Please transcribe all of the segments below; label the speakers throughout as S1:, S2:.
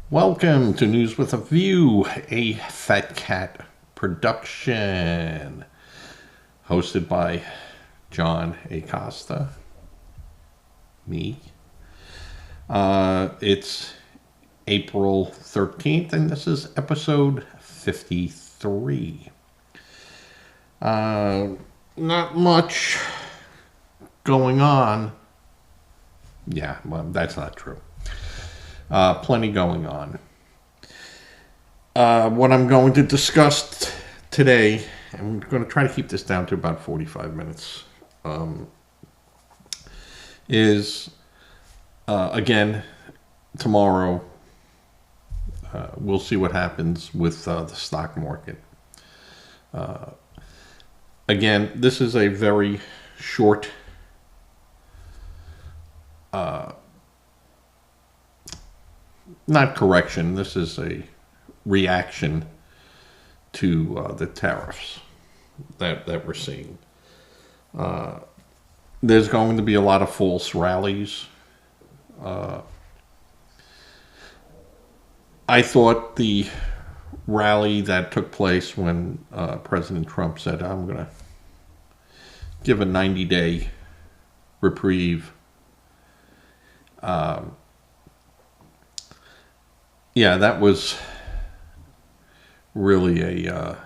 S1: Welcome to News with a View, a Fat Cat production, hosted by John Acosta, me. It's April 13th, and this is episode 53. Not much going on. Yeah, well, that's not true. Plenty going on. What I'm going to discuss today, I'm going to try to keep this down to about 45 minutes, is, again, tomorrow, we'll see what happens with the stock market. Again, this is a very short not correction, this is a reaction to the tariffs that we're seeing. There's going to be a lot of false rallies. I thought the rally that took place when President Trump said, I'm going to give a 90-day reprieve. Yeah, that was really a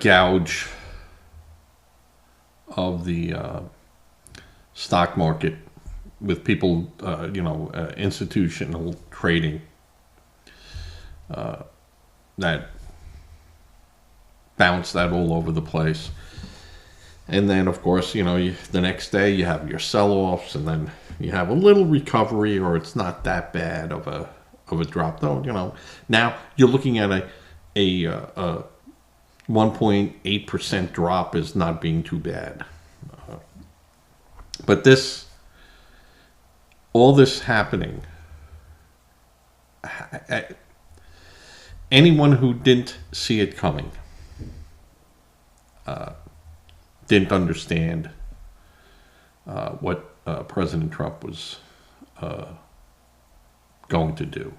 S1: gouge of the stock market with people, institutional trading that bounced that all over the place. And then, of course, the next day you have your sell-offs, and then you have a little recovery, or it's not that bad of a drop. Though, now you're looking at a 1.8% drop is not being too bad. But all this happening, anyone who didn't see it coming, didn't understand what President Trump was going to do.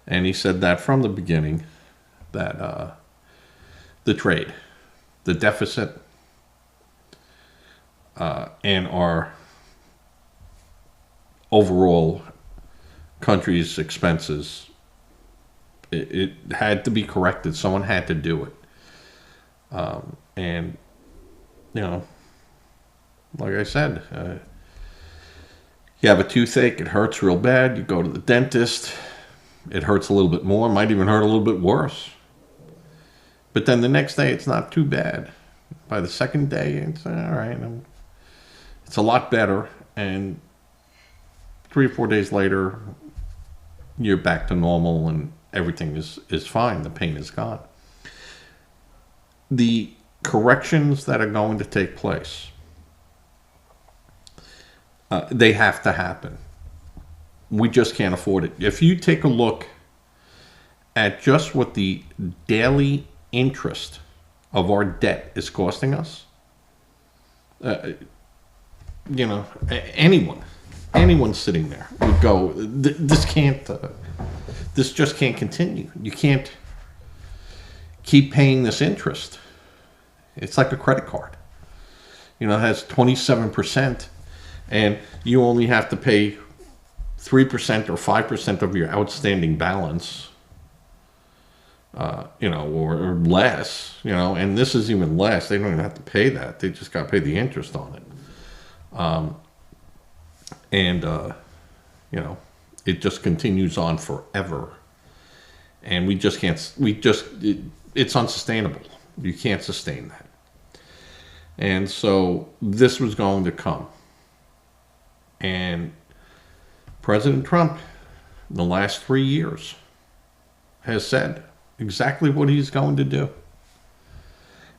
S1: And he said that from the beginning, that the trade, the deficit, and our overall country's expenses, it had to be corrected. Someone had to do it. And like I said, you have a toothache, it hurts real bad, you go to the dentist, it hurts a little bit more, might even hurt a little bit worse. But then the next day, it's not too bad. By the second day, it's all right. It's a lot better. And 3 or 4 days later, you're back to normal and everything is fine. The pain is gone. The corrections that are going to take place, they have to happen. We just can't afford it. If you take a look at just what the daily interest of our debt is costing us, anyone sitting there would go, this just can't continue. You can't keep paying this interest. It's like a credit card. It has 27%, and you only have to pay 3% or 5% of your outstanding balance, or less, and this is even less. They don't even have to pay that. They just got to pay the interest on it. It just continues on forever. And we just can't, it's unsustainable. You can't sustain that. And so this was going to come. And President Trump, in the last 3 years, has said exactly what he's going to do.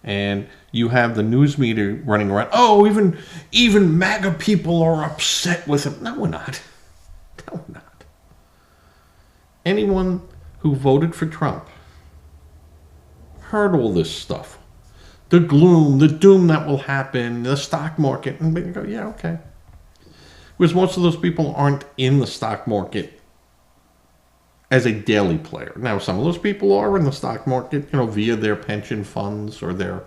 S1: And you have the news media running around, even MAGA people are upset with him. No, we're not. No, we're not. Anyone who voted for Trump heard all this stuff. the gloom, the doom that will happen, the stock market. And we go, yeah, okay. Because most of those people aren't in the stock market as a daily player. Now, some of those people are in the stock market, via their pension funds or their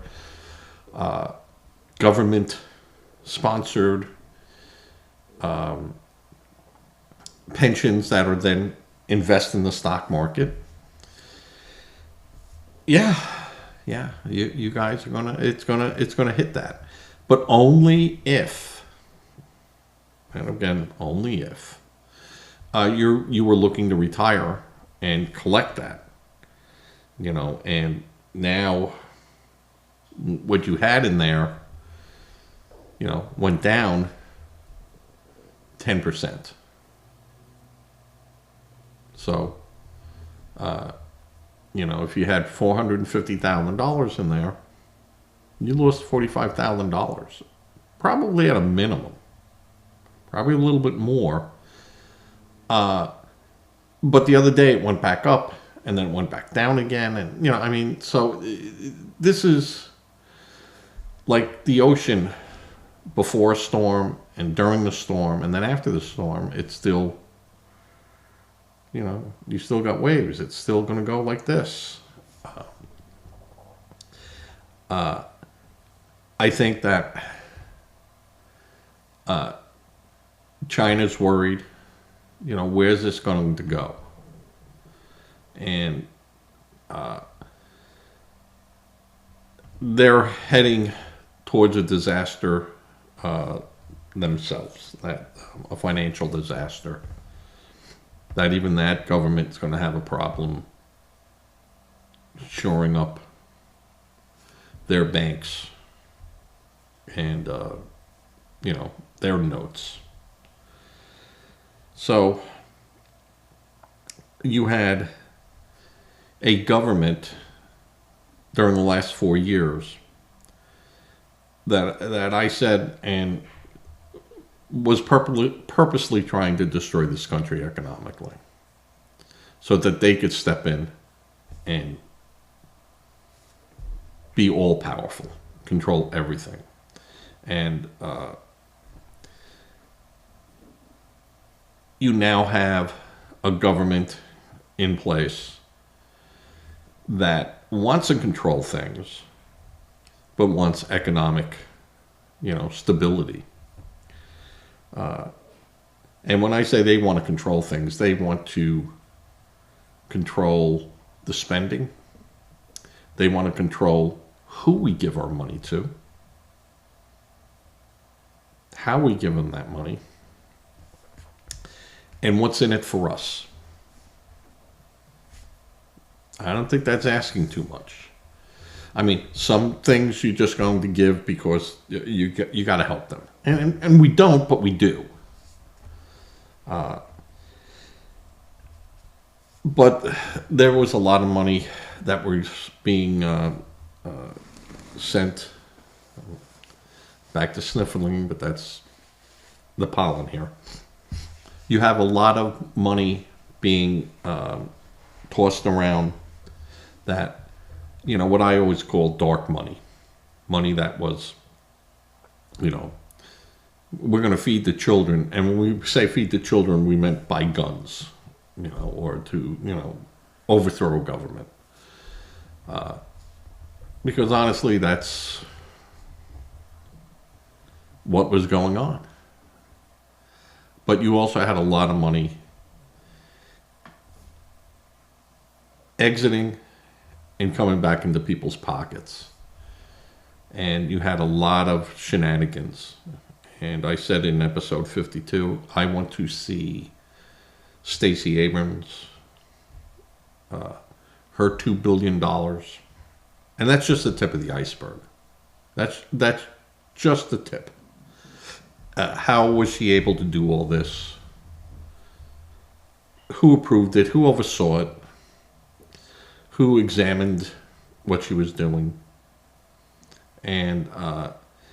S1: government-sponsored pensions that are then invest in the stock market. Yeah, you guys are it's gonna hit that, but only if, and again, only if you were looking to retire and collect that, and now what you had in there, went down 10%. So, if you had $450,000 in there, you lost $45,000, probably at a minimum, probably a little bit more. But the other day it went back up and then it went back down again. And, so this is like the ocean before a storm and during the storm. And then after the storm, it's still, you still got waves. It's still going to go like this. I think that China's worried, where's this going to go? And they're heading towards a disaster themselves, a financial disaster. That even that government's going to have a problem shoring up their banks and, their notes. So you had a government during the last 4 years that I said and was purposely trying to destroy this country economically so that they could step in and be all powerful, control everything. And you now have a government in place that wants to control things, but wants economic, stability. And when I say they want to control things, they want to control the spending. They want to control who we give our money to, how we give them that money, and what's in it for us. I don't think that's asking too much. I mean, some things you're just going to give because you got to help them. And we don't, but we do. But there was a lot of money that was being sent back to sniffling, but that's the pollen here. You have a lot of money being tossed around that, what I always call dark money. Money that was, we're going to feed the children. And when we say feed the children, we meant buy guns, or to, overthrow government. Because honestly, that's what was going on. But you also had a lot of money exiting and coming back into people's pockets. And you had a lot of shenanigans. And I said in episode 52, I want to see Stacey Abrams, her $2 billion. And that's just the tip of the iceberg. That's just the tip. How was she able to do all this? Who approved it? Who oversaw it? Who examined what she was doing? And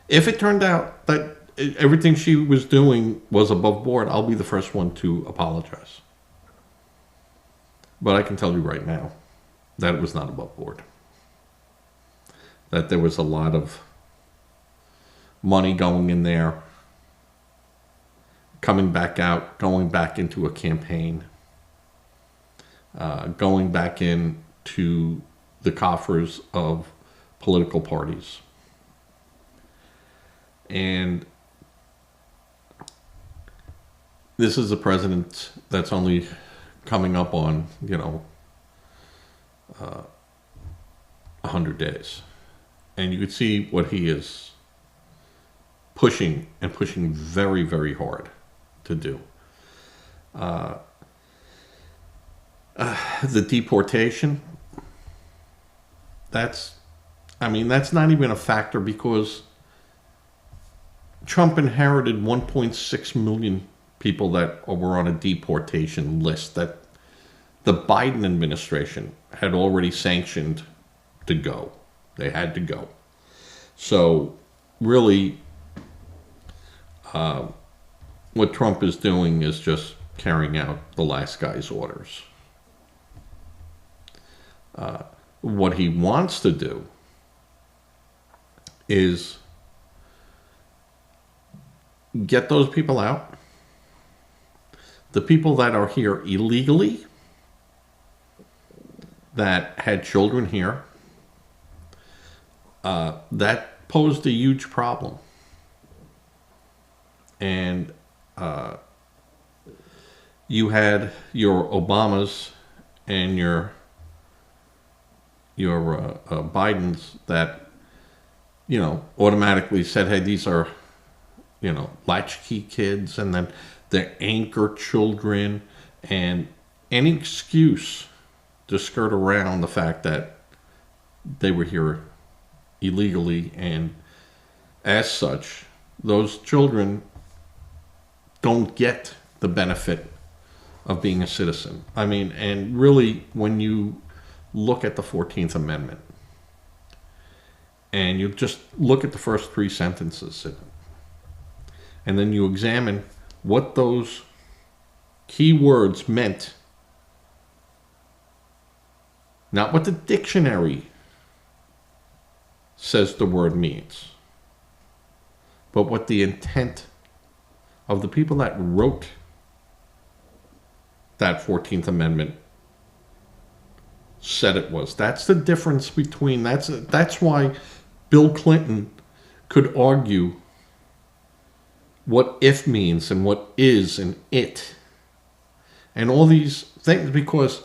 S1: if it turned out that everything she was doing was above board, I'll be the first one to apologize. But I can tell you right now that it was not above board. that there was a lot of money going in there, coming back out, going back into a campaign, going back into the coffers of political parties. And this is a president that's only coming up on, 100 days. And you could see what he is pushing, and pushing very, very hard to do. The deportation, that's not even a factor, because Trump inherited 1.6 million people that were on a deportation list that the Biden administration had already sanctioned to go. They had to go. So really, what Trump is doing is just carrying out the last guy's orders. What he wants to do is get those people out. The people that are here illegally, that had children here, that posed a huge problem. And you had your Obamas and your Bidens that, automatically said, hey, these are, latchkey kids, and then they're anchor children, and any excuse to skirt around the fact that they were here illegally, and as such, those children don't get the benefit of being a citizen. And really, when you look at the 14th Amendment, and you just look at the first 3 sentences in it, and then you examine what those key words meant, not what the dictionary says the word means, but what the intent of the people that wrote that 14th Amendment said it was. That's the difference between, that's why Bill Clinton could argue what if means and what is and it and all these things, because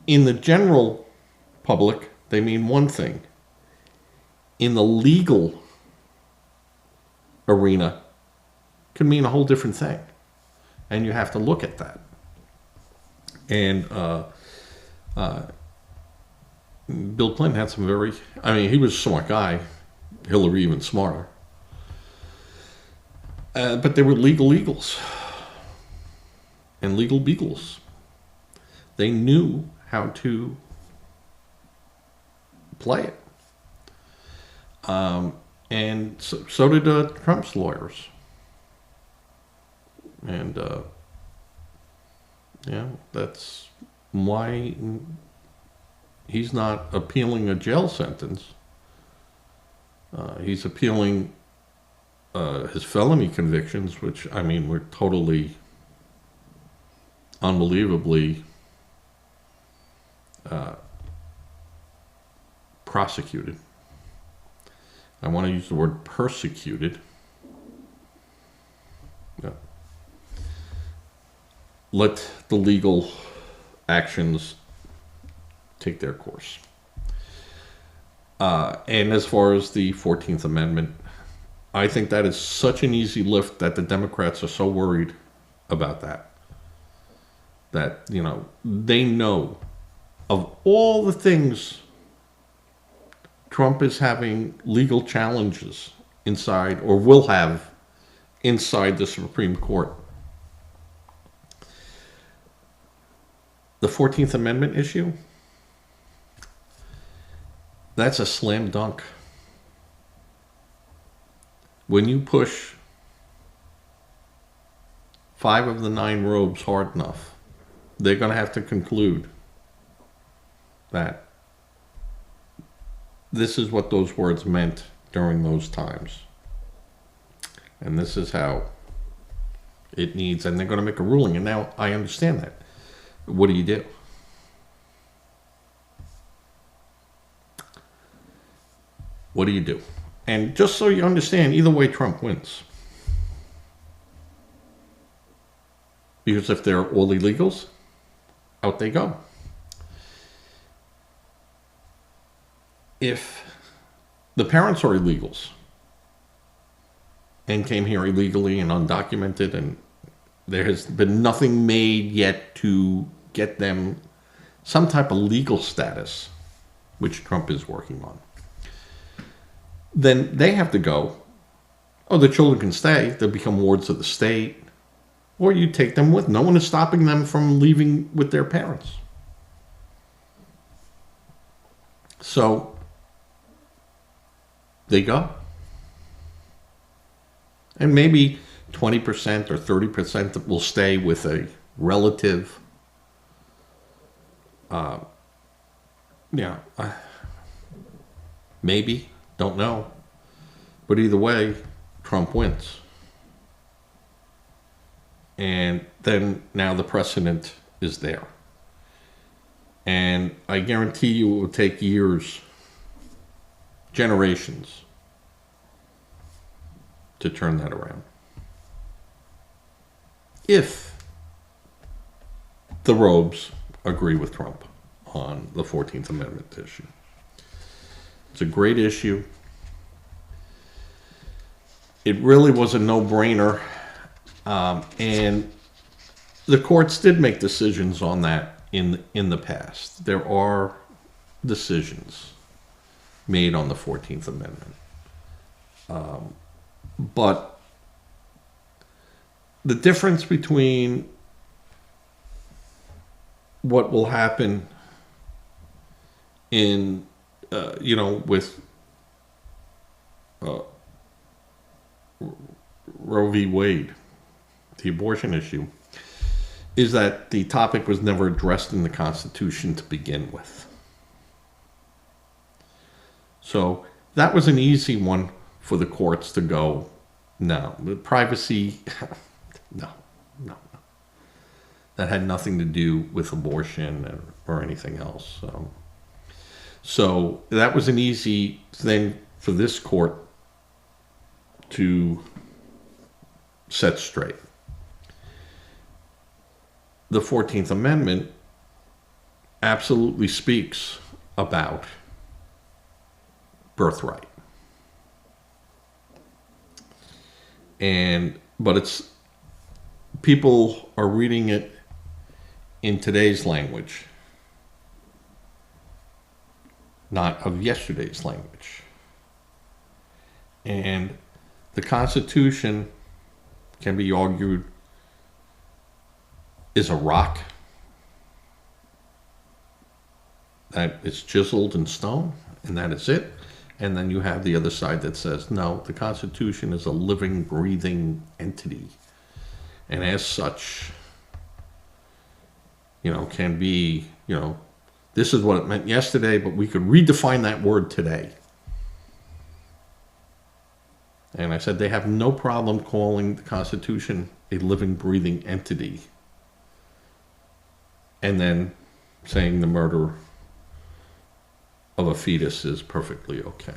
S1: in the general public they mean one thing. In the legal arena can mean a whole different thing, and you have to look at that. And Bill Clinton had some very, he was a smart guy, Hillary even smarter, but they were legal eagles and legal beagles. They knew how to play it. And so did Trump's lawyers. And that's why he's not appealing a jail sentence. He's appealing his felony convictions, which, were totally, unbelievably prosecuted. I want to use the word persecuted. Yeah. Let the legal actions take their course. And as far as the 14th Amendment, I think that is such an easy lift that the Democrats are so worried about that. That, they know of all the things Trump is having legal challenges inside, or will have inside the Supreme Court. The 14th Amendment issue, that's a slam dunk. When you push 5 of the 9 robes hard enough, they're going to have to conclude that this is what those words meant during those times. And this is how it needs, and they're going to make a ruling. And now I understand that. What do you do? What do you do? And just so you understand, either way, Trump wins. Because if they're all illegals, out they go. If the parents are illegals and came here illegally and undocumented, and there has been nothing made yet to get them some type of legal status, which Trump is working on, then they have to go. Oh, the children can stay. They'll become wards of the state. Or you take them with. No one is stopping them from leaving with their parents. So they go. And maybe 20% or 30% will stay with a relative. Maybe. Don't know. But either way, Trump wins. And then now the precedent is there. And I guarantee you it will take years, generations, to turn that around. If the robes agree with Trump on the 14th Amendment issue. It's a great issue. It really was a no-brainer. And the courts did make decisions on that in the past. There are decisions made on the 14th Amendment. But the difference between what will happen in, with Roe v. Wade, the abortion issue, is that the topic was never addressed in the Constitution to begin with. So that was an easy one for the courts to go, no, the privacy, no. That had nothing to do with abortion or anything else. So that was an easy thing for this court to set straight. The 14th Amendment absolutely speaks about birthright. But it's, people are reading it in today's language, not of yesterday's language. And the Constitution can be argued is a rock that is chiseled in stone, and that is it. And then you have the other side that says, no, the Constitution is a living, breathing entity. And as such, can be, this is what it meant yesterday, but we could redefine that word today. And I said they have no problem calling the Constitution a living, breathing entity, and then saying the murder of a fetus is perfectly okay.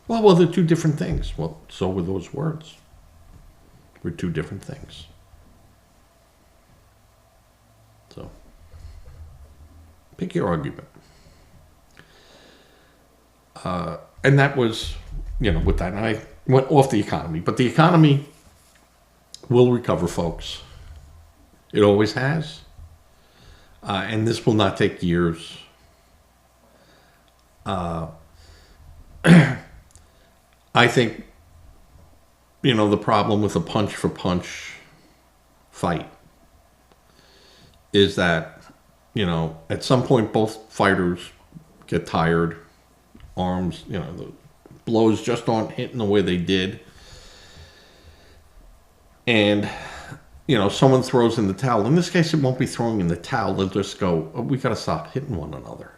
S1: Well, they're two different things. Well, so were those words. We're two different things. So, pick your argument. And that was, with that, and I went off the economy. But the economy will recover, folks. It always has. And this will not take years. I think, the problem with a punch for punch fight is that, at some point both fighters get tired, arms, the blows just aren't hitting the way they did. And, someone throws in the towel. In this case, it won't be throwing in the towel. They'll just go, we got to stop hitting one another.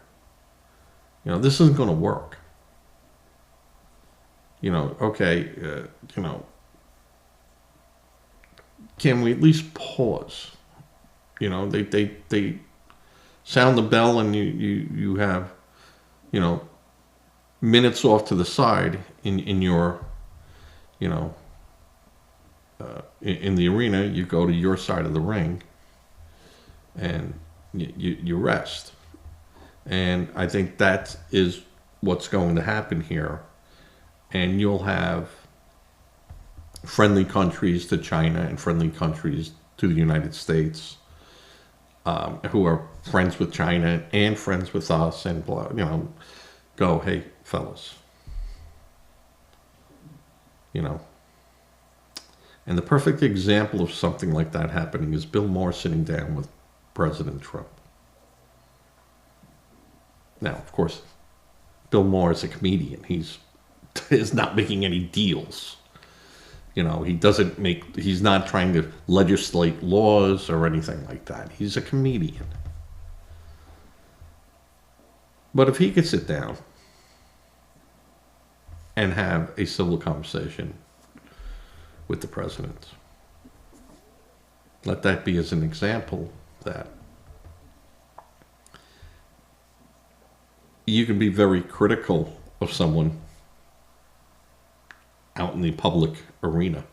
S1: This isn't going to work. Okay, can we at least pause? They sound the bell, and you have, minutes off to the side in your, you know, in the arena. You go to your side of the ring, and you rest. And I think that is what's going to happen here. And you'll have friendly countries to China and friendly countries to the United States, who are friends with China and friends with us, and go, hey, fellas, And the perfect example of something like that happening is Bill Maher sitting down with President Trump. Now, of course, Bill Maher is a comedian. He's not making any deals. He's not trying to legislate laws or anything like that. He's a comedian. But if he could sit down and have a civil conversation with the president, let that be as an example that you can be very critical of someone out in the public arena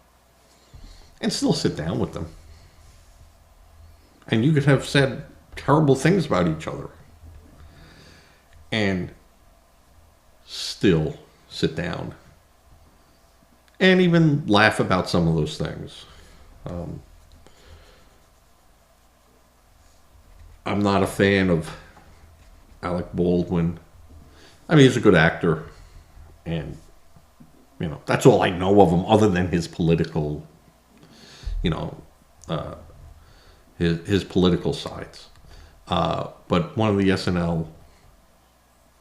S1: and still sit down with them. And you could have said terrible things about each other and still sit down and even laugh about some of those things. I'm not a fan of Alec Baldwin. I mean, he's a good actor, and that's all I know of him, other than his political, his political sides. But one of the SNL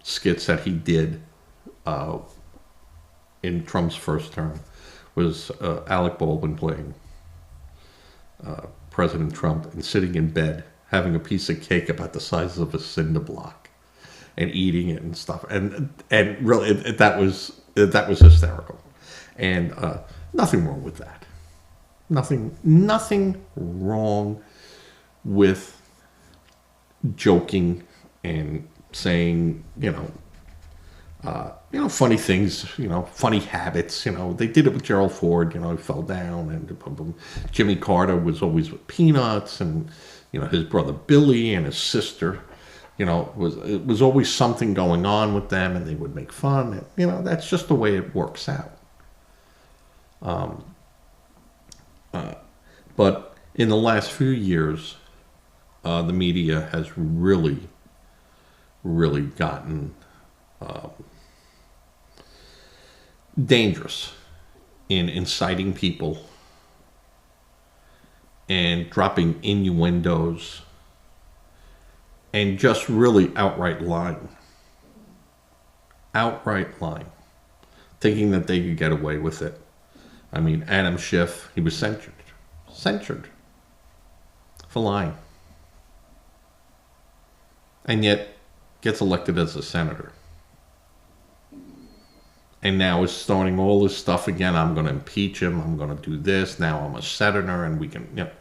S1: skits that he did in Trump's first term was Alec Baldwin playing President Trump and sitting in bed having a piece of cake about the size of a cinder block and eating it and stuff, and really that was hysterical, and nothing wrong with that. Nothing wrong with joking and saying funny things, funny habits. They did it with Gerald Ford. He fell down, and Jimmy Carter was always with peanuts, and his brother Billy and his sister. It was always something going on with them, and they would make fun. And, that's just the way it works out. But in the last few years, the media has really, really gotten dangerous in inciting people and dropping innuendos and just really outright lying, thinking that they could get away with it. I mean, Adam Schiff, he was censured for lying, and yet gets elected as a senator. And now is starting all this stuff again. I'm going to impeach him. I'm going to do this. Now I'm a senator, and we can,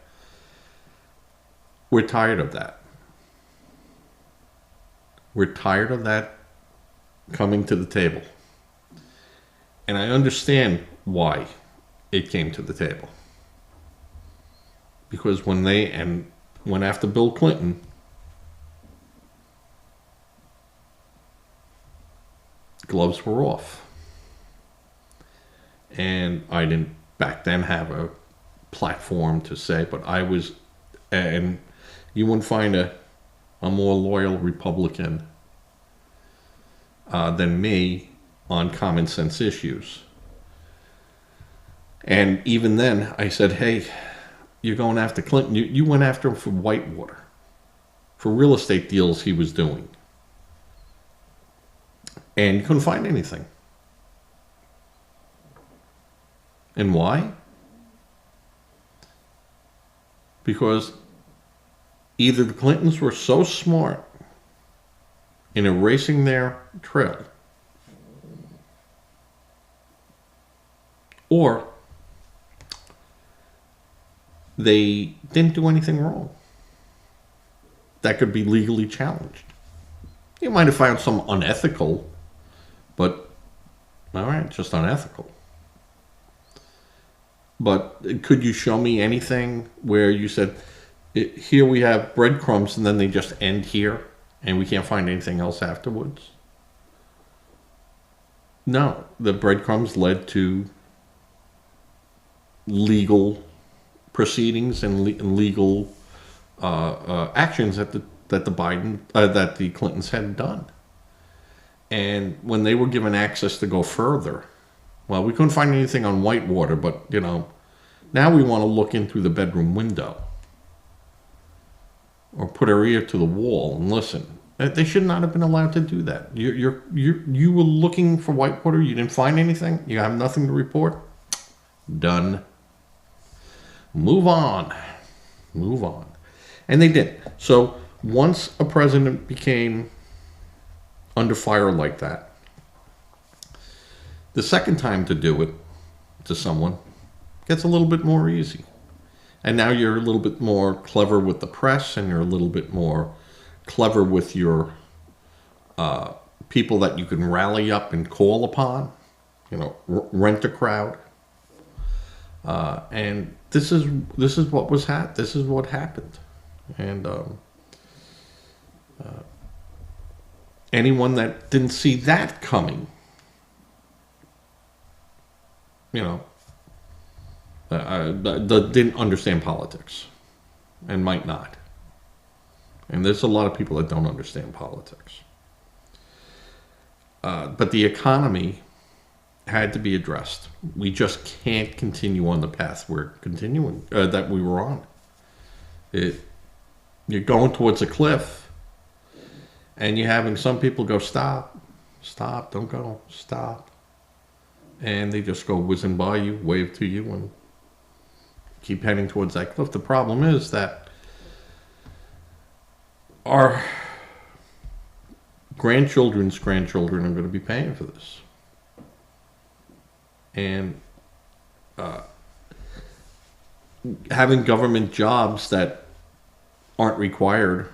S1: We're tired of that. We're tired of that coming to the table. And I understand why it came to the table. Because when they went after Bill Clinton, gloves were off. And I didn't back then have a platform to say, but I was, and you wouldn't find a more loyal Republican than me on common sense issues. And even then, I said, hey, you're going after Clinton. You went after him for Whitewater, for real estate deals he was doing. And you couldn't find anything. And why? Because either the Clintons were so smart in erasing their trail, or they didn't do anything wrong that could be legally challenged. You might have found some unethical, but all right, just unethical. But could you show me anything where you said, here we have breadcrumbs and then they just end here and we can't find anything else afterwards? No, the breadcrumbs led to legal proceedings and legal actions that the Clintons had done. And when they were given access to go further, well, we couldn't find anything on Whitewater, but now we want to look in through the bedroom window or put our ear to the wall and listen. They should not have been allowed to do that. You were looking for Whitewater. You didn't find anything. You have nothing to report. Done. Move on. Move on. And they did. So once a president became under fire like that, the second time to do it to someone gets a little bit more easy. And now you're a little bit more clever with the press, and you're a little bit more clever with your people that you can rally up and call upon, rent a crowd. And this is what was this is what happened. And anyone that didn't see that coming, didn't understand politics and might not. And there's a lot of people that don't understand politics. But the economy had to be addressed. We just can't continue on the path that we were on. You're going towards a cliff, and you're having some people go, stop, don't go, stop. And they just go whizzing by you, wave to you, and keep heading towards that cliff. The problem is that our grandchildren's grandchildren are going to be paying for this. And having government jobs that aren't required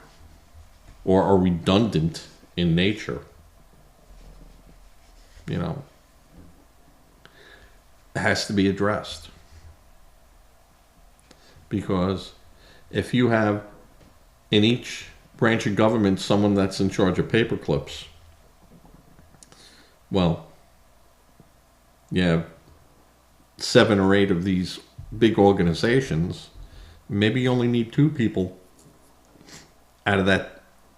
S1: or are redundant in nature, has to be addressed. Because if you have in each branch of government someone that's in charge of paper clips, well, you have 7 or 8 of these big organizations. Maybe you only need 2 people out of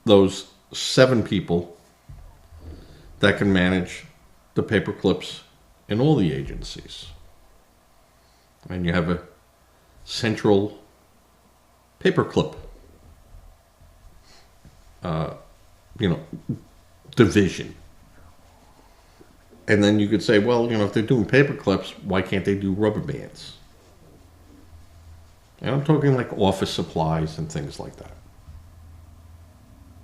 S1: those 7 people that can manage the paper clips in all the agencies. And you have a central paperclip, division. And then you could say, well, if they're doing paper clips, why can't they do rubber bands? And I'm talking like office supplies and things like that.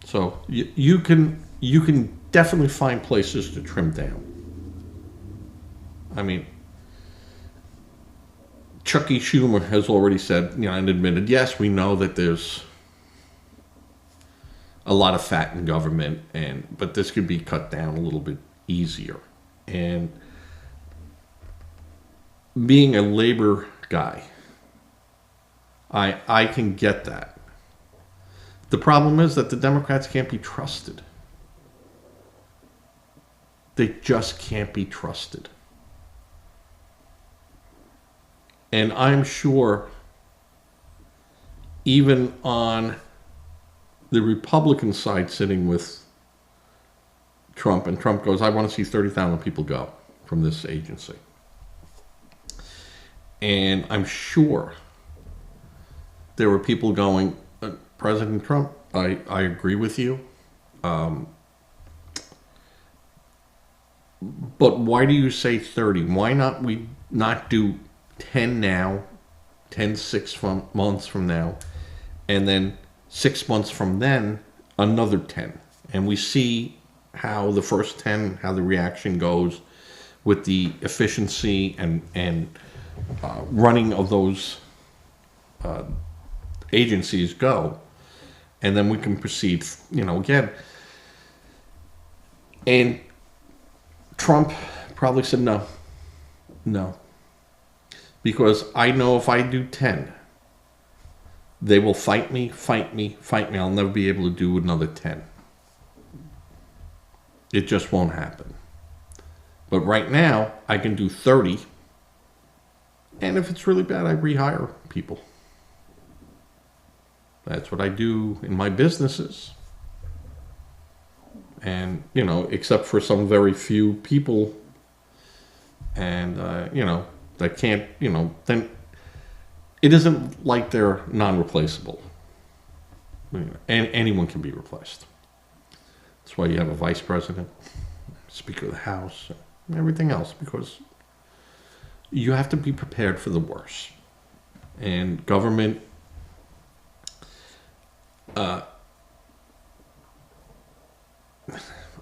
S1: So you can definitely find places to trim down. I mean, Chucky Schumer has already said, and admitted, yes, we know that there's a lot of fat in government, but this could be cut down a little bit easier. And being a labor guy, I can get that. The problem is that the Democrats can't be trusted. They just can't be trusted. And I'm sure even on the Republican side sitting with Trump, and Trump goes, I want to see 30,000 people go from this agency. And I'm sure there were people going, President Trump, I agree with you. But why do you say 30? Why not we not do 10 now, 10 months from now, and then 6 months from then, another 10, And we see how the first 10, how the reaction goes with the efficiency and running of those agencies go. And then we can proceed, again. And Trump probably said no. Because I know if I do 10, they will fight me. I'll never be able to do another 10. It just won't happen. But right now, I can do 30. And if it's really bad, I rehire people. That's what I do in my businesses. And, except for some very few people. And, that can't, then it isn't like they're non-replaceable. And anyone can be replaced. That's why you have a vice president, Speaker of the House, and everything else, because you have to be prepared for the worst. And government, I'd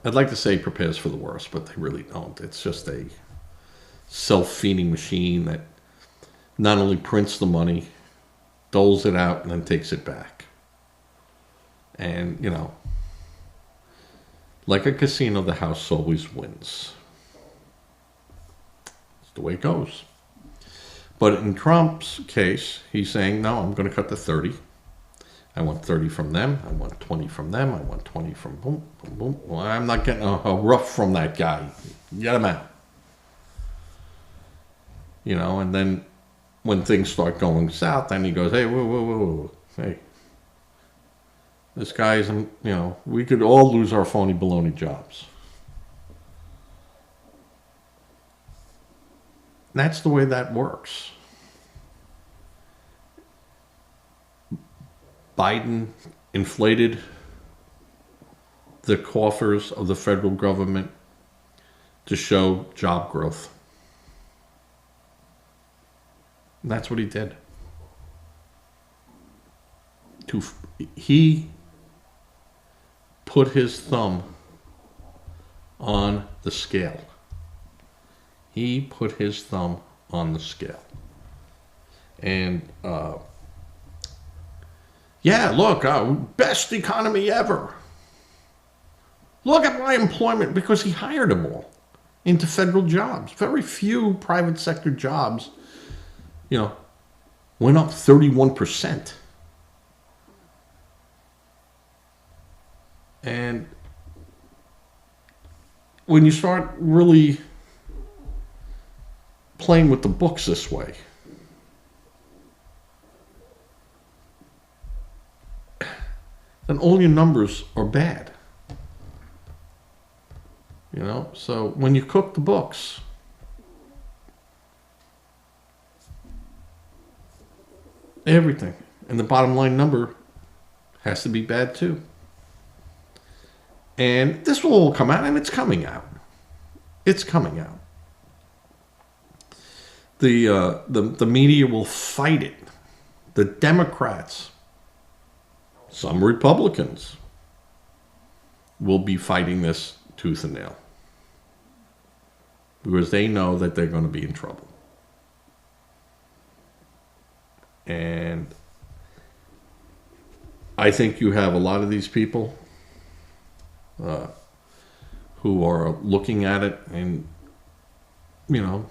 S1: like to say prepares for the worst, but they really don't. It's just a self-feeding machine that not only prints the money, doles it out, and then takes it back. And, like a casino, the house always wins. It's the way it goes. But in Trump's case, he's saying, no, I'm going to cut to 30. I want 30 from them. I want 20 from them. I want 20 from boom, boom, boom. Well, I'm not getting a rough from that guy. Get him out. And then when things start going south, then he goes, hey, whoa. Hey, this guy isn't, we could all lose our phony baloney jobs. That's the way that works. Biden inflated the coffers of the federal government to show job growth. And that's what he did. He put his thumb on the scale. He put his thumb on the scale. And, look, best economy ever. Look at my employment, because he hired them all into federal jobs. Very few private sector jobs, went up 31%. And when you start really playing with the books this way, then all your numbers are bad. So when you cook the books, everything, and the bottom line number has to be bad too. And this will all come out, and it's coming out. It's coming out. The media will fight it. The Democrats, some Republicans, will be fighting this tooth and nail, because they know that they're going to be in trouble. And I think you have a lot of these people who are looking at it, and do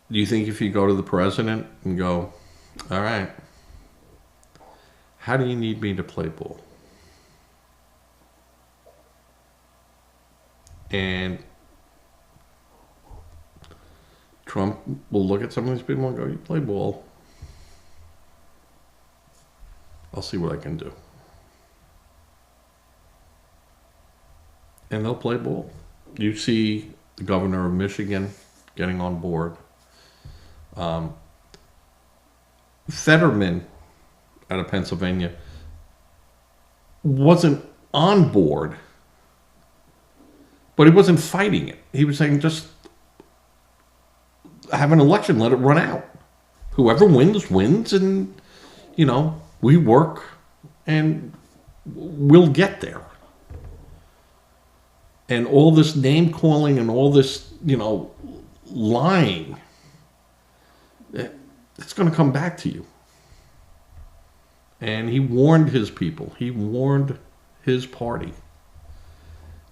S1: you think if you go to the president and go, all right, how do you need me to play ball? And Trump will look at some of these people and go, you play ball. I'll see what I can do. And they'll play ball. You see the governor of Michigan getting on board. Fetterman out of Pennsylvania wasn't on board, but he wasn't fighting it. He was saying, just have an election, let it run out. Whoever wins, wins, and, we work and, we'll get there. And all this name calling and all this, lying, it's going to come back to you. And he warned his people. He warned his party.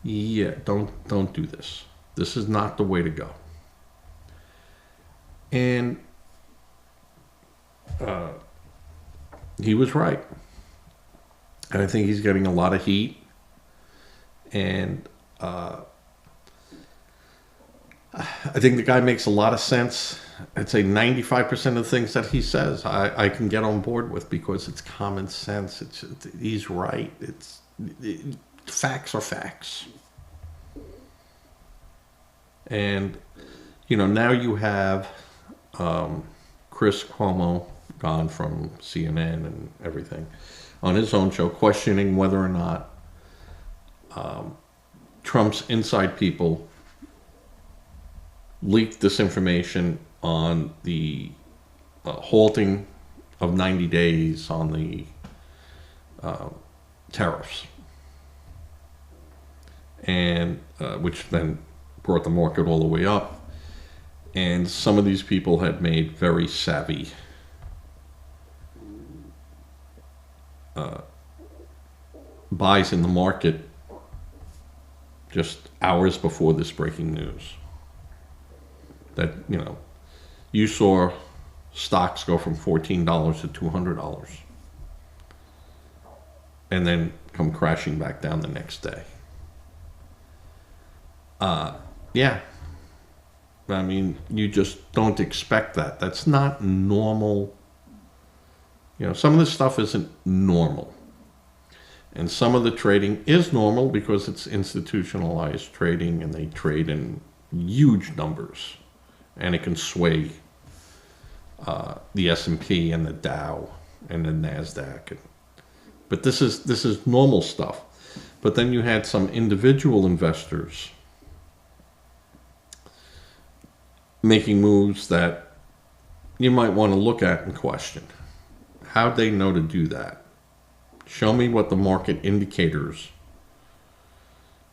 S1: Yeah, don't do this. This is not the way to go. And he was right. And I think he's getting a lot of heat. And I think the guy makes a lot of sense. I'd say 95% of the things that he says I can get on board with because it's common sense. He's right. Facts are facts. And, now you have Chris Cuomo gone from CNN and everything on his own show questioning whether or not Trump's inside people leaked this information on the halting of 90 days on the tariffs, and which then brought the market all the way up. And some of these people had made very savvy buys in the market just hours before this breaking news. That, you saw stocks go from $14 to $200 and then come crashing back down the next day. Yeah. I mean, you just don't expect that. That's not normal. Some of this stuff isn't normal. And some of the trading is normal because it's institutionalized trading and they trade in huge numbers. And it can sway the S&P and the Dow and the NASDAQ. But this is normal stuff. But then you had some individual investors making moves that you might want to look at and question. How'd they know to do that? Show me what the market indicators,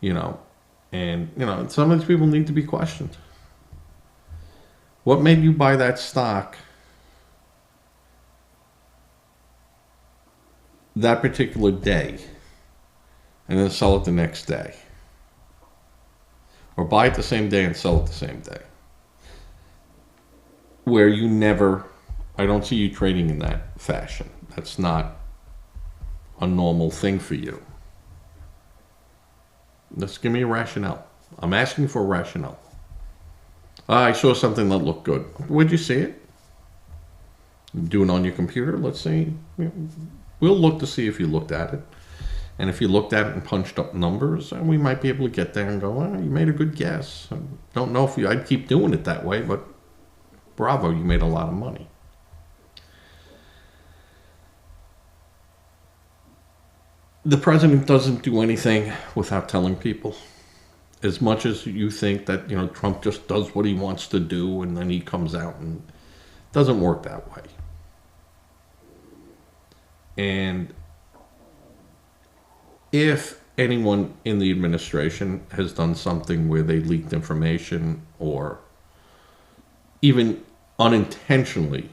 S1: and, some of these people need to be questioned. What made you buy that stock that particular day and then sell it the next day? Or buy it the same day and sell it the same day? Where I don't see you trading in that fashion. That's not a normal thing for you. Just give me a rationale. I'm asking for a rationale. I saw something that looked good. Where'd you see it? Do it on your computer? Let's see. We'll look to see if you looked at it. And if you looked at it and punched up numbers, we might be able to get there and go, well, you made a good guess. I don't know if I'd keep doing it that way, but bravo, you made a lot of money. The president doesn't do anything without telling people. As much as you think that, Trump just does what he wants to do and then he comes out, and it doesn't work that way. And if anyone in the administration has done something where they leaked information or even unintentionally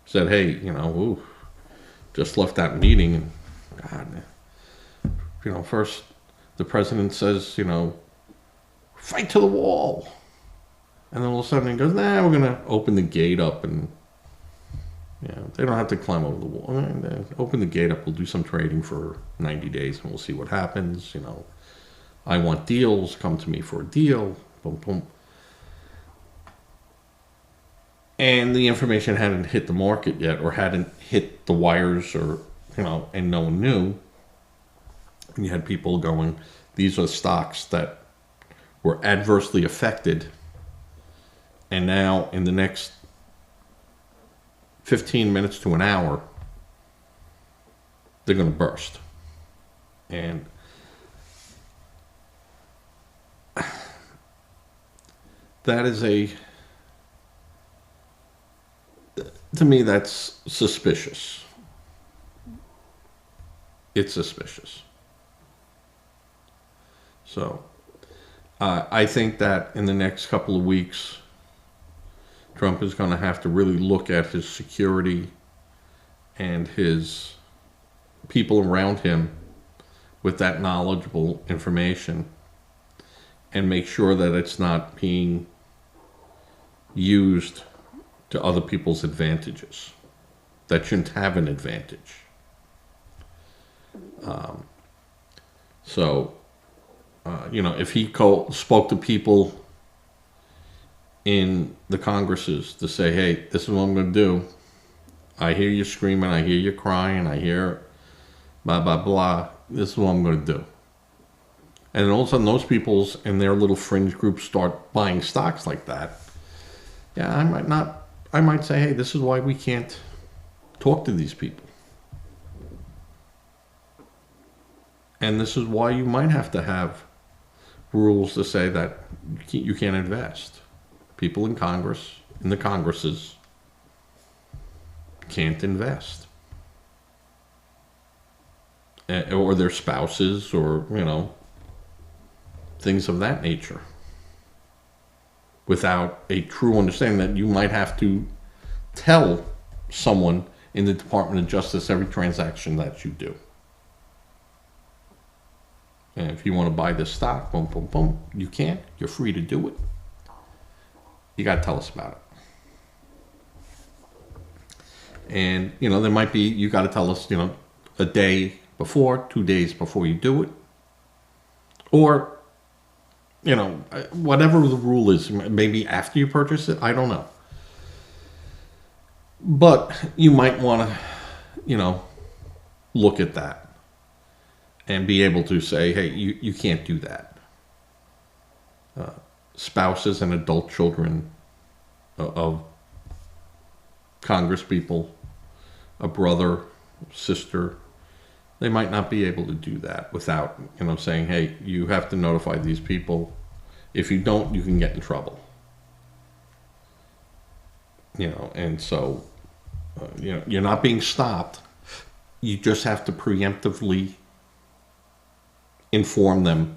S1: said, hey, just left that meeting and God, first the president says, fight to the wall. And then all of a sudden he goes, we're going to open the gate up and, they don't have to climb over the wall. Open the gate up, we'll do some trading for 90 days and we'll see what happens. I want deals, come to me for a deal, boom, boom. And the information hadn't hit the market yet or hadn't hit the wires or, and no one knew. And you had people going, these are stocks that were adversely affected. And now in the next 15 minutes to an hour, they're going to burst. And that is to me, that's suspicious. it's suspicious. So I think that in the next couple of weeks, Trump is going to have to really look at his security and his people around him with that knowledgeable information and make sure that it's not being used to other people's advantages that shouldn't have an advantage. If he spoke to people in the Congresses to say, hey, this is what I'm going to do. I hear you screaming, I hear you crying, I hear blah, blah, blah. This is what I'm going to do. And then all of a sudden those people's and their little fringe groups start buying stocks like that. Yeah, I might say, hey, this is why we can't talk to these people. And this is why you might have to have rules to say that you can't invest. People in Congress, in the Congresses, can't invest. Or their spouses, or, things of that nature. Without a true understanding that you might have to tell someone in the Department of Justice every transaction that you do. And if you want to buy this stock, boom, boom, boom, you can. You're free to do it. You got to tell us about it. And, there might be, you got to tell us, a day before, 2 days before you do it. Or, whatever the rule is, maybe after you purchase it, I don't know. But you might want to, look at that and be able to say, hey, you can't do that. Spouses and adult children of Congress people, a brother, sister, they might not be able to do that without, saying, hey, you have to notify these people. If you don't, you can get in trouble. And so, you're not being stopped. You just have to preemptively inform them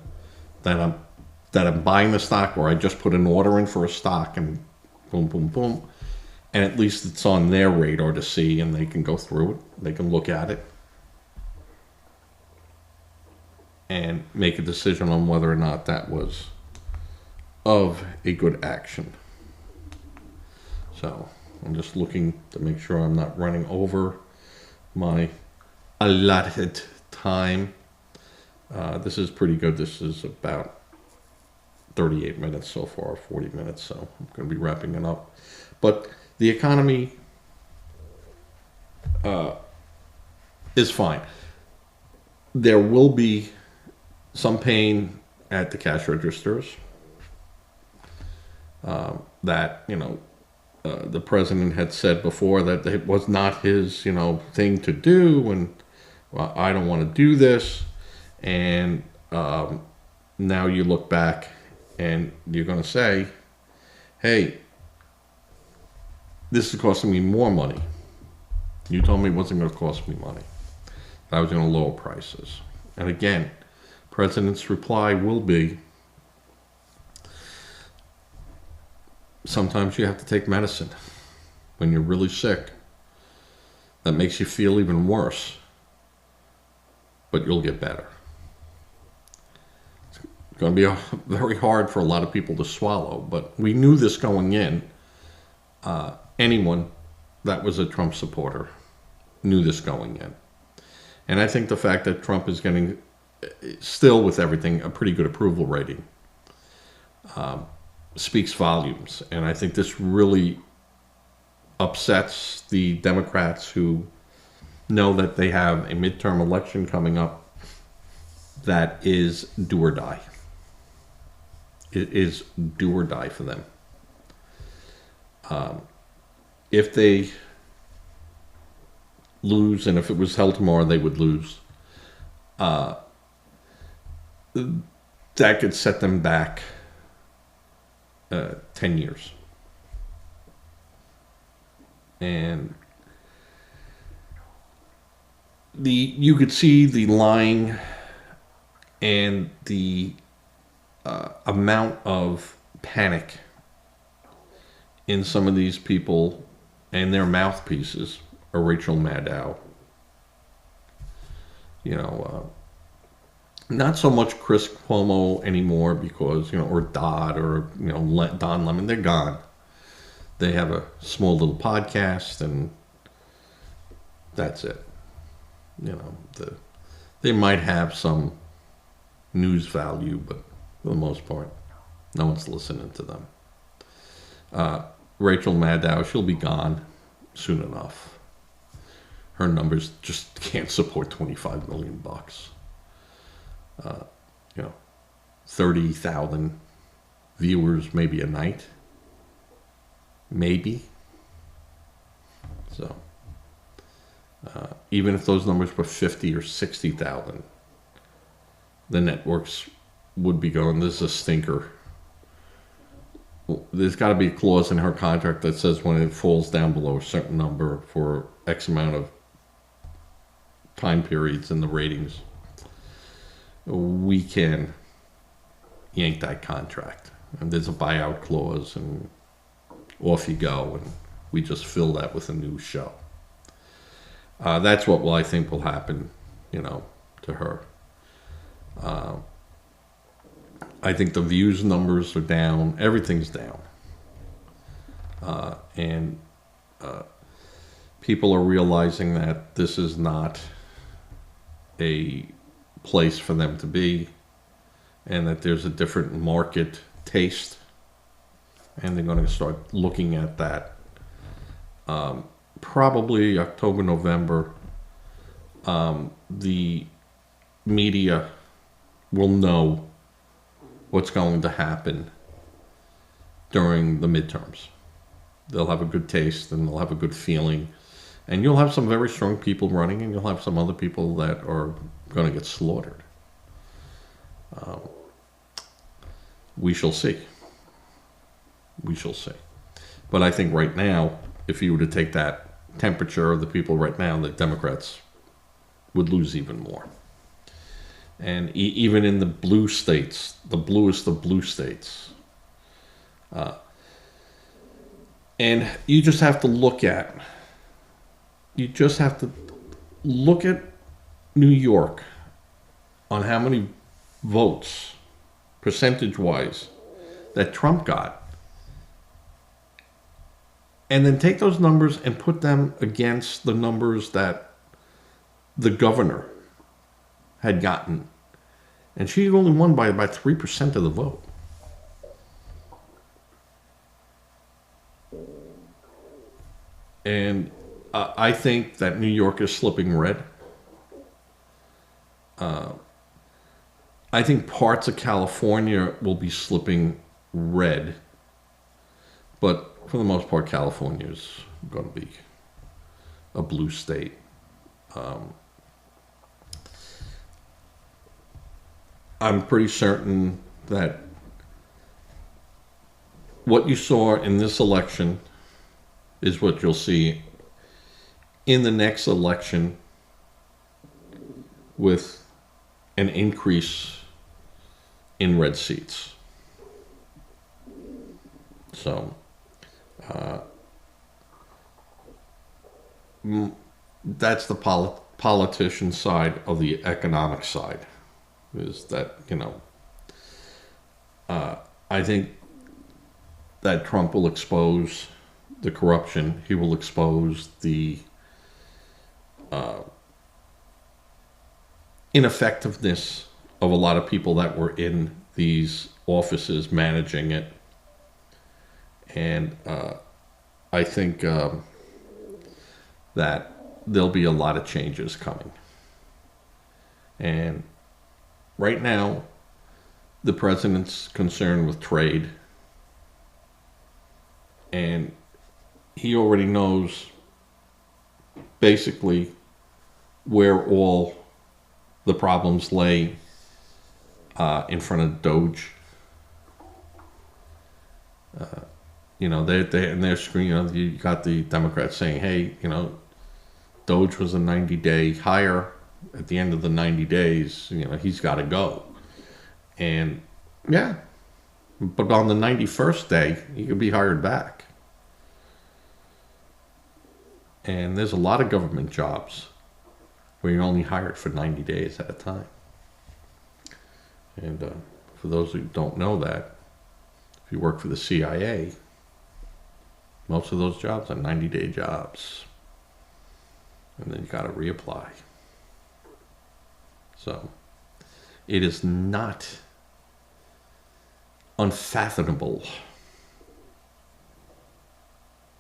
S1: that I'm buying the stock, or I just put an order in for a stock, and boom, boom, boom. And at least it's on their radar to see, and they can go through it. They can look at it and make a decision on whether or not that was of a good action. So I'm just looking to make sure I'm not running over my allotted time. This is pretty good. This is about 38 minutes so far, 40 minutes, so I'm going to be wrapping it up. But the economy is fine. There will be some pain at the cash registers that, the president had said before that it was not his, thing to do, and well, I don't want to do this. And now you look back and you're going to say, hey, this is costing me more money. You told me it wasn't going to cost me money. I was going to lower prices. And again, President's reply will be, sometimes you have to take medicine when you're really sick. That makes you feel even worse. But you'll get better. It's going to be very hard for a lot of people to swallow. But we knew this going in. Anyone that was a Trump supporter knew this going in. And I think the fact that Trump is getting, still with everything, a pretty good approval rating speaks volumes. And I think this really upsets the Democrats who know that they have a midterm election coming up that is do or die. It is do or die for them. If they lose, and if it was held tomorrow, they would lose, that could set them back 10 years. And you could see the lying and the amount of panic in some of these people, and their mouthpieces are Rachel Maddow. Not so much Chris Cuomo anymore because, or Dodd or, Don Lemon, they're gone. They have a small little podcast and that's it. They might have some news value, but for the most part, no one's listening to them. Rachel Maddow, she'll be gone soon enough. Her numbers just can't support $25 million. 30,000 viewers maybe a night. Maybe. So, even if those numbers were 50 or 60,000, the networks would be going, this is a stinker. There's got to be a clause in her contract that says when it falls down below a certain number for X amount of time periods in the ratings, we can yank that contract. And there's a buyout clause, and off you go, and we just fill that with a new show. That's what I think will happen, to her. I think the views numbers are down. Everything's down. And people are realizing that this is not a place for them to be, and that there's a different market taste, and they're going to start looking at that probably October, November. The media will know what's going to happen during the midterms. They'll have a good taste and they'll have a good feeling, and you'll have some very strong people running, and you'll have some other people that are going to get slaughtered. We shall see. We shall see. But I think right now, if you were to take that temperature of the people right now, the Democrats would lose even more. And even in the blue states, the bluest of blue states. And you just have to look at New York on how many votes, percentage-wise, that Trump got. And then take those numbers and put them against the numbers that the governor had gotten. And she only won by about 3% of the vote. And I think that New York is slipping red. I think parts of California will be slipping red. But for the most part, California is going to be a blue state. I'm pretty certain that what you saw in this election is what you'll see in the next election, with an increase in red seats. So, that's the politician side of the economic side. Is that, I think that Trump will expose the corruption. He will expose the ineffectiveness of a lot of people that were in these offices managing it. And I think that there'll be a lot of changes coming. And right now, the president's concerned with trade. And he already knows basically where all the problems lay in front of Doge. They're screaming. You got the Democrats saying, "Hey, Doge was a 90-day hire. At the end of the 90 days, he's got to go. And yeah, but on the 91st day, he could be hired back. And there's a lot of government jobs where you're only hired for 90 days at a time. And for those who don't know that, if you work for the CIA, most of those jobs are 90-day jobs. And then you got to reapply. So it is not unfathomable.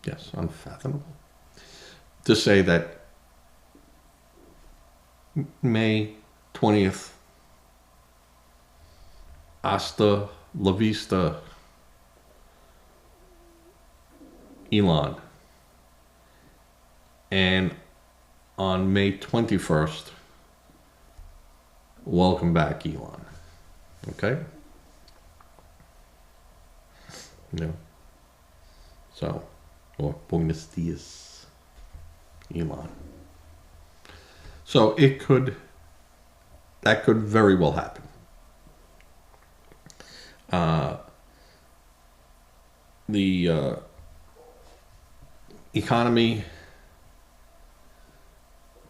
S1: Yes, unfathomable. To say that May 20th, hasta la vista, Elon. And on May 21st, welcome back, Elon. Okay? No. So, or buenos dias, Elon. So that could very well happen. The economy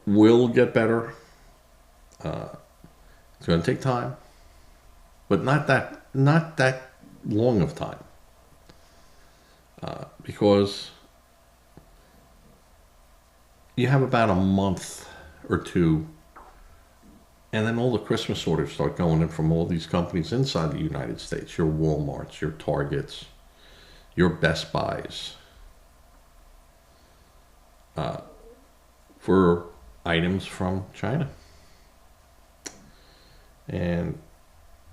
S1: will get better. It's going to take time, but not that long of time, because you have about a month or two, and then all the Christmas orders start going in from all these companies inside the United States, your Walmarts, your Targets, your Best Buys, for items from China. And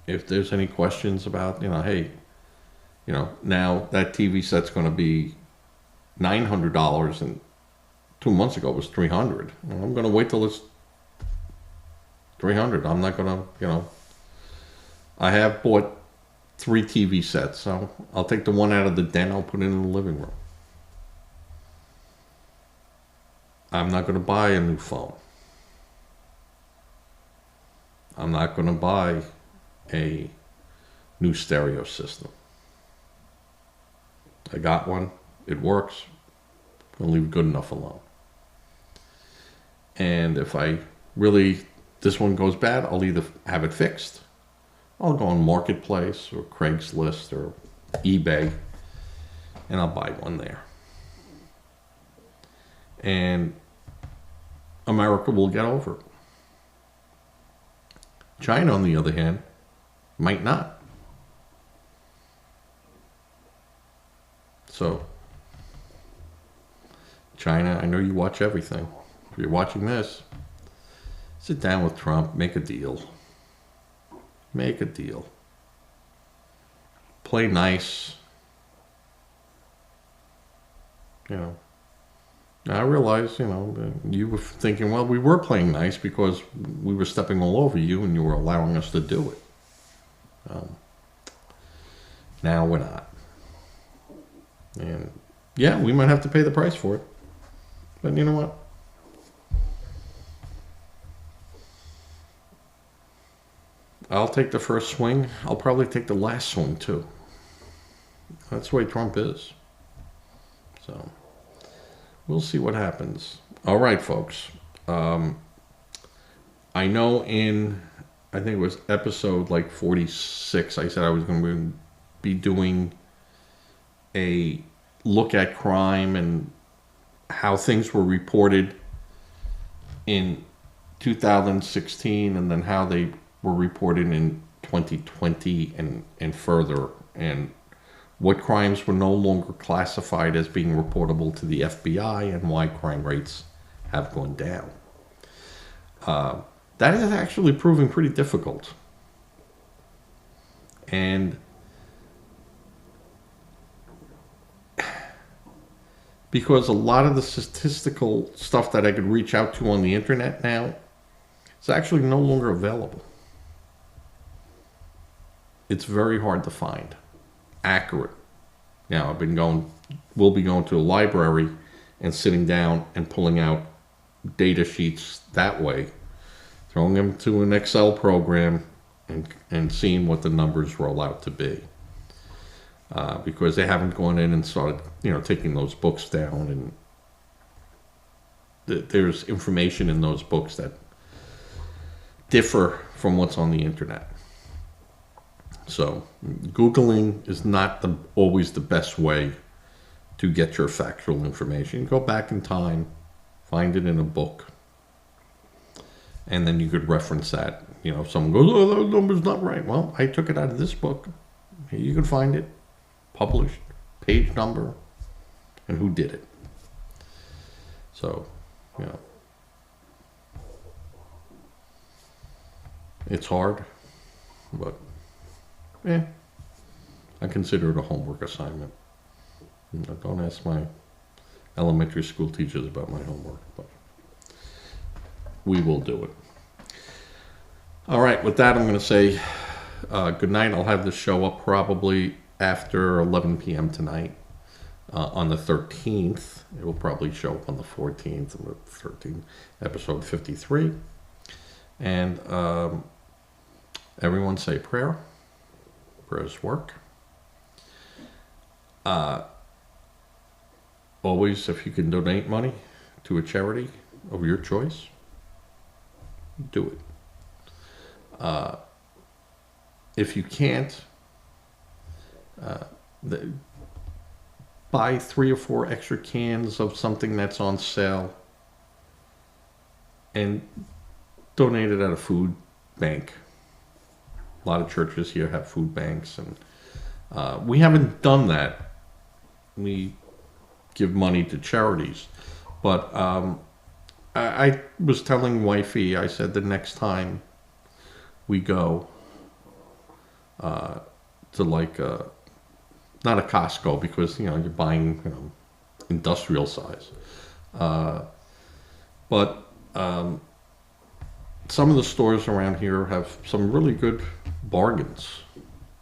S1: if there's any questions about, hey, now that TV set's going to be $900, and 2 months ago it was $300. Well, I'm going to wait till it's $300. I'm not going to, I have bought 3 TV sets, so I'll take the one out of the den, I'll put it in the living room. I'm not going to buy a new phone. I'm not going to buy a new stereo system. I got one. It works. I'm going to leave it good enough alone. And if this one goes bad, I'll either have it fixed. I'll go on Marketplace or Craigslist or eBay, and I'll buy one there. And America will get over it. China, on the other hand, might not. So, China, I know you watch everything. If you're watching this, sit down with Trump, make a deal. Make a deal. Play nice. I realize, you were thinking, well, we were playing nice because we were stepping all over you and you were allowing us to do it. Now we're not. And yeah, we might have to pay the price for it. But you know what? I'll take the first swing. I'll probably take the last swing too. That's the way Trump is. So we'll see what happens. All right, folks. I know I think it was episode 46, I said I was going to be doing a look at crime and how things were reported in 2016 and then how they were reported in 2020 and further, and what crimes were no longer classified as being reportable to the FBI and why crime rates have gone down. That is actually proving pretty difficult. And because a lot of the statistical stuff that I could reach out to on the internet now is actually no longer available. It's very hard to find accurate. Now, we'll be going to a library and sitting down and pulling out data sheets that way, throwing them to an Excel program and seeing what the numbers roll out to be. Because they haven't gone in and started, taking those books down, and there's information in those books that differ from what's on the internet. So Googling is not always the best way to get your factual information. Go back in time, find it in a book, and then you could reference that. If someone goes, "Oh, that number's not right." Well, I took it out of this book. Here you can find it, published, page number, and who did it. So, it's hard, but I consider it a homework assignment. Don't ask my elementary school teachers about my homework, but we will do it. All right, with that, I'm going to say good night. I'll have this show up probably after 11 p.m. tonight on the 13th. It will probably show up on the 14th and the 13th, episode 53. And everyone say prayer. Prayers work. Always, if you can donate money to a charity of your choice, do it. If you can't, buy 3 or 4 extra cans of something that's on sale and donate it at a food bank. A lot of churches here have food banks, and we haven't done that. We give money to charities, but I was telling wifey, I said the next time we go to not a Costco, because you're buying industrial size, but some of the stores around here have some really good bargains,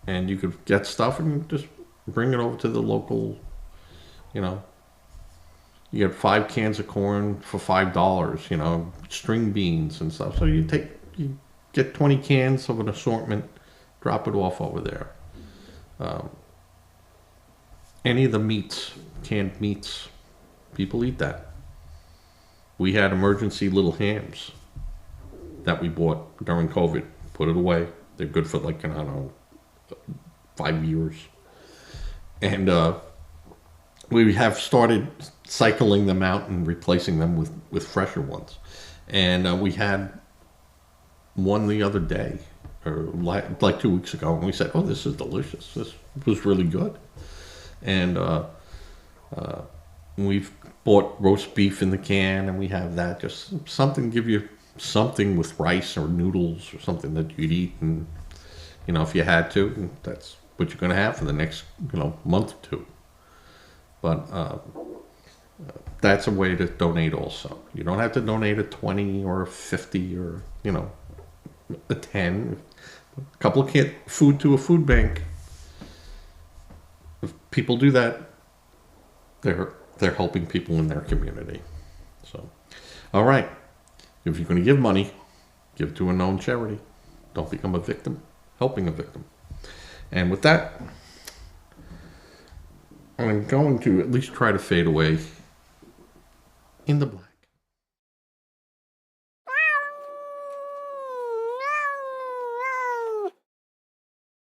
S1: and you could get stuff and just bring it over to the local. You get 5 cans of corn for $5, string beans and stuff. So you get 20 cans of an assortment, drop it off over there. Any of the meats, canned meats, people eat that. We had emergency little hams that we bought during COVID. Put it away. They're good for 5 years. And we have started cycling them out and replacing them with fresher ones. And we had one the other day, or like 2 weeks ago, and we said, "Oh, this is delicious. This was really good." And we've bought roast beef in the can, and we have that. Just something, give you something with rice or noodles or something that you'd eat. And, if you had to, that's what you're going to have for the next, month or two. But that's a way to donate also. You don't have to donate a 20 or a 50 or, a 10. A couple of food to a food bank. If people do that, they're helping people in their community. So, all right. If you're going to give money, give to a known charity. Don't become a victim, helping a victim. And with that, I'm going to at least try to fade away in the black.